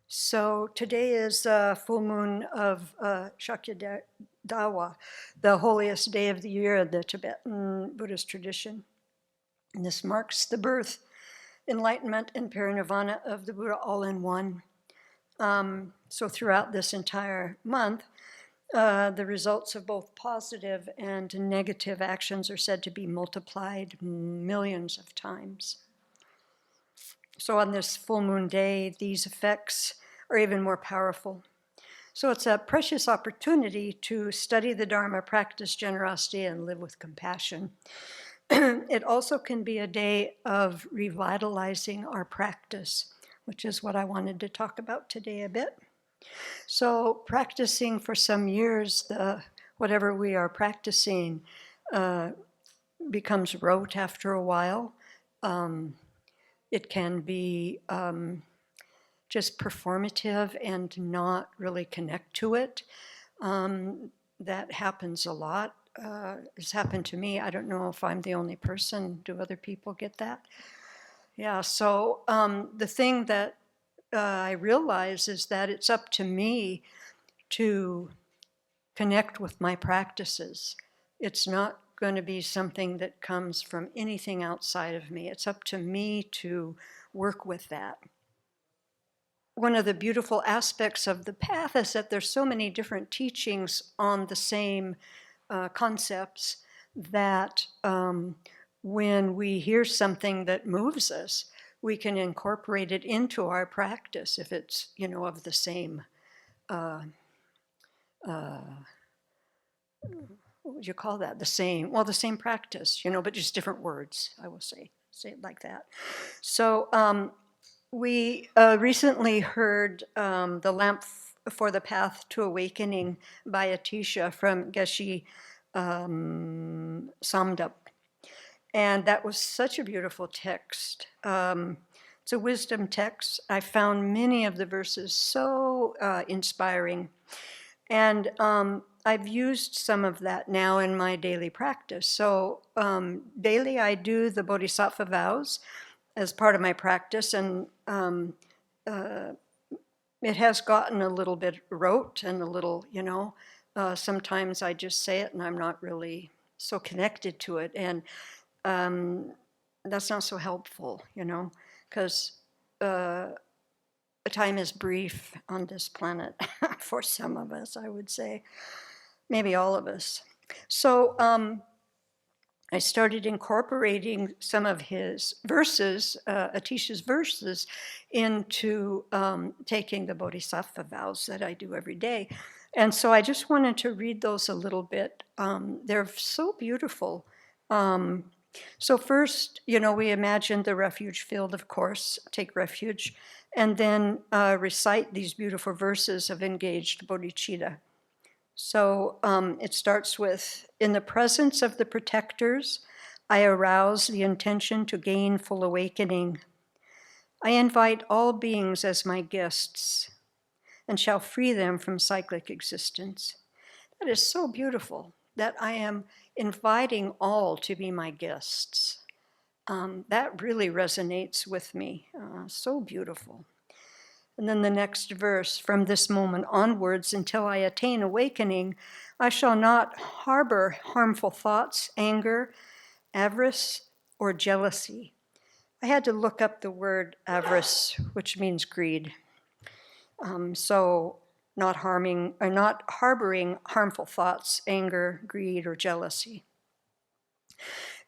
So today is full moon of Shakya Dawa, the holiest day of the year in the Tibetan Buddhist tradition. And this marks the birth, enlightenment, and parinirvana of the Buddha all in one. So throughout this entire month, the results of both positive and negative actions are said to be multiplied millions of times. So on this full moon day, these effects are even more powerful. So it's a precious opportunity to study the Dharma, practice generosity, and live with compassion. It also can be a day of revitalizing our practice, which is what I wanted to talk about today a bit. So practicing for some years, whatever we are practicing becomes rote after a while. It can be just performative and not really connect to it. That happens a lot. It's happened to me. I don't know if I'm the only person. Do other people get that? Yeah, so the thing that I realize is that it's up to me to connect with my practices. It's not going to be something that comes from anything outside of me. It's up to me to work with that. One of the beautiful aspects of the path is that there's so many different teachings on the same concepts that when we hear something that moves us, we can incorporate it into our practice if it's, of the same, what would you call that? The same practice, but just different words, I will say it like that. So we recently heard The Lamp for the Path to Awakening by Atisha from Geshe Samdup. And that was such a beautiful text. It's a wisdom text. I found many of the verses so inspiring. And I've used some of that now in my daily practice. So daily I do the bodhisattva vows as part of my practice, and it has gotten a little bit rote and a little, sometimes I just say it and I'm not really so connected to it, and that's not so helpful, because time is brief on this planet for some of us, I would say, maybe all of us. So I started incorporating some of his verses, Atisha's verses, into taking the bodhisattva vows that I do every day. And so I just wanted to read those a little bit. They're so beautiful. So first, we imagine the refuge field, of course, take refuge, and then recite these beautiful verses of engaged bodhicitta. So it starts with, in the presence of the protectors, I arouse the intention to gain full awakening. I invite all beings as my guests and shall free them from cyclic existence. That is so beautiful, that I am inviting all to be my guests. That really resonates with me. So beautiful. And then the next verse, from this moment onwards until I attain awakening, I shall not harbor harmful thoughts, anger, avarice, or jealousy. I had to look up the word avarice, which means greed. So not harboring harmful thoughts, anger, greed, or jealousy.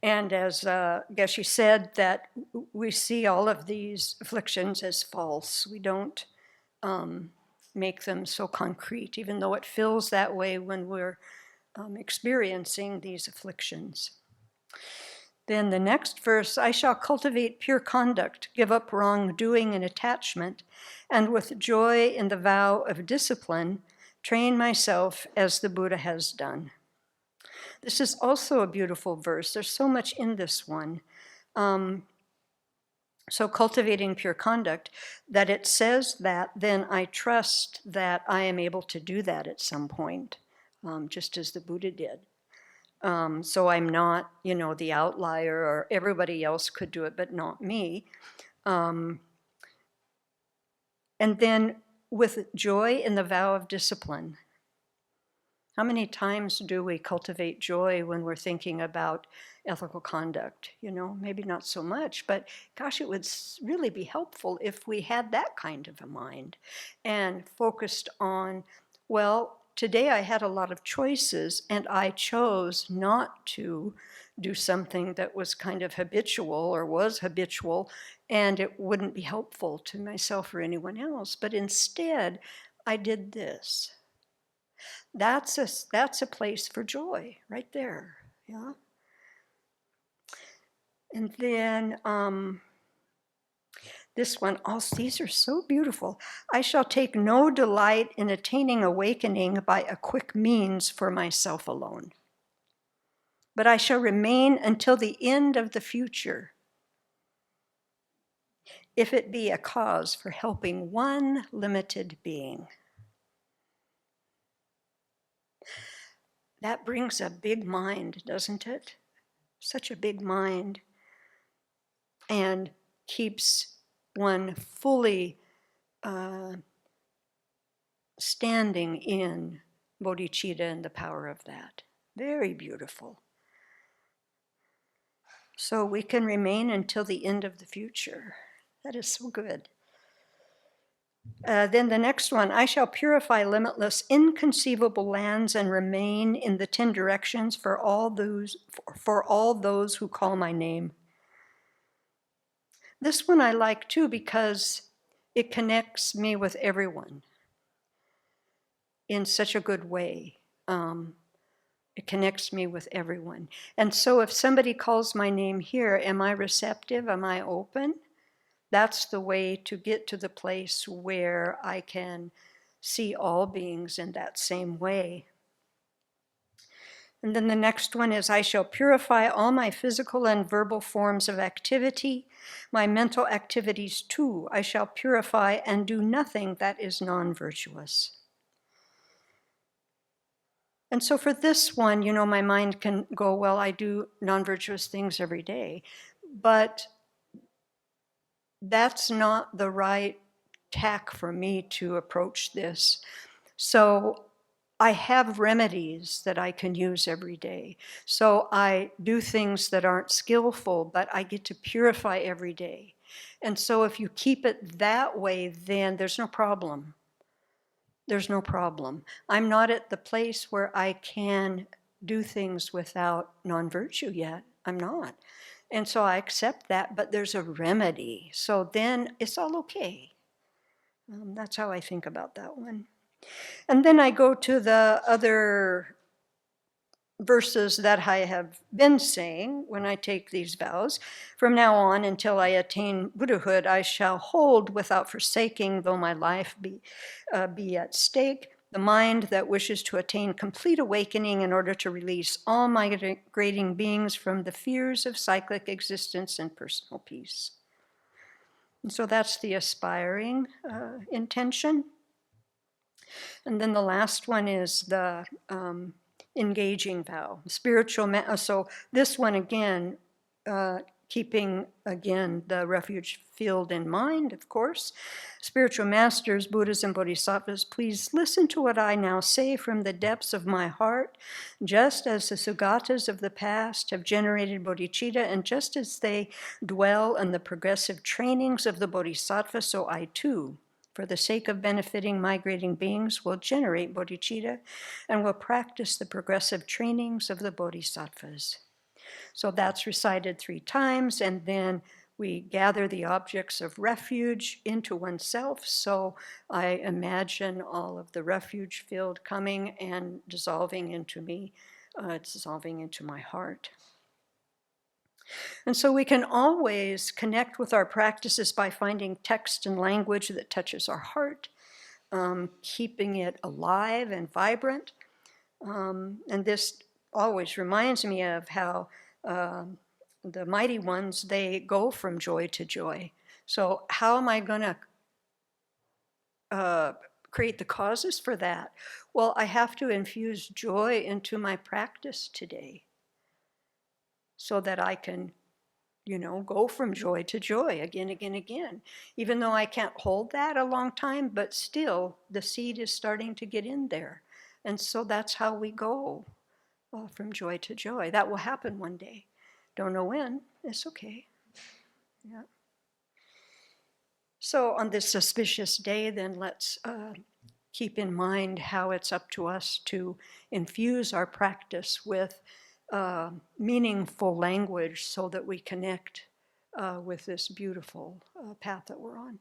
And as Geshe said, that we see all of these afflictions as false. We don't make them so concrete, even though it feels that way when we're experiencing these afflictions. Then the next verse, I shall cultivate pure conduct, give up wrongdoing and attachment, and with joy in the vow of discipline, train myself as the Buddha has done. This is also a beautiful verse. There's so much in this one. So cultivating pure conduct, that it says that, then I trust that I am able to do that at some point, just as the Buddha did. So I'm not, the outlier, or everybody else could do it, but not me. And then with joy in the vow of discipline. How many times do we cultivate joy when we're thinking about ethical conduct? Maybe not so much, but gosh, it would really be helpful if we had that kind of a mind and focused on, well, today I had a lot of choices and I chose not to do something that was kind of habitual or was habitual, and it wouldn't be helpful to myself or anyone else, but instead I did this. That's a place for joy right there, yeah. And then this one, these are so beautiful. I shall take no delight in attaining awakening by a quick means for myself alone, but I shall remain until the end of the future, if it be a cause for helping one limited being. That brings a big mind, doesn't it? Such a big mind. And keeps one fully standing in bodhicitta and the power of that. Very beautiful. So we can remain until the end of the future. That is so good. Then the next one, I shall purify limitless, inconceivable lands and remain in the 10 directions for all those who call my name. This one I like too because it connects me with everyone in such a good way. It connects me with everyone. And so if somebody calls my name here, am I receptive? Am I open? That's the way to get to the place where I can see all beings in that same way. And then the next one is, I shall purify all my physical and verbal forms of activity, my mental activities too. I shall purify and do nothing that is non-virtuous. And so for this one, my mind can go, well, I do non-virtuous things every day, but that's not the right tack for me to approach this. So I have remedies that I can use every day. So I do things that aren't skillful, but I get to purify every day. And so if you keep it that way, then there's no problem. There's no problem. I'm not at the place where I can do things without non-virtue yet. I'm not. And so I accept that, but there's a remedy. So then it's all okay. That's how I think about that one. And then I go to the other verses that I have been saying when I take these vows. From now on until I attain Buddhahood, I shall hold without forsaking, though my life be at stake, the mind that wishes to attain complete awakening in order to release all migrating beings from the fears of cyclic existence and personal peace. And so that's the aspiring intention. And then the last one is the engaging vow, spiritual. So this one again, keeping again the refuge field in mind, of course. Spiritual masters, Buddhas and Bodhisattvas, please listen to what I now say from the depths of my heart. Just as the Sugatas of the past have generated bodhicitta, and just as they dwell in the progressive trainings of the Bodhisattva, so I too, for the sake of benefiting migrating beings, will generate bodhicitta and will practice the progressive trainings of the Bodhisattvas. So that's recited 3 times, and then we gather the objects of refuge into oneself. So I imagine all of the refuge field coming and dissolving into me, dissolving into my heart. And so we can always connect with our practices by finding text and language that touches our heart, keeping it alive and vibrant. And this always reminds me of how the mighty ones, they go from joy to joy. So how am I going to create the causes for that? Well, I have to infuse joy into my practice today so that I can go from joy to joy again, again, again. Even though I can't hold that a long time, but still the seed is starting to get in there. And so that's how we go from joy to joy. That will happen one day. Don't know when. It's okay. Yeah. So on this auspicious day, then let's keep in mind how it's up to us to infuse our practice with meaningful language so that we connect with this beautiful path that we're on.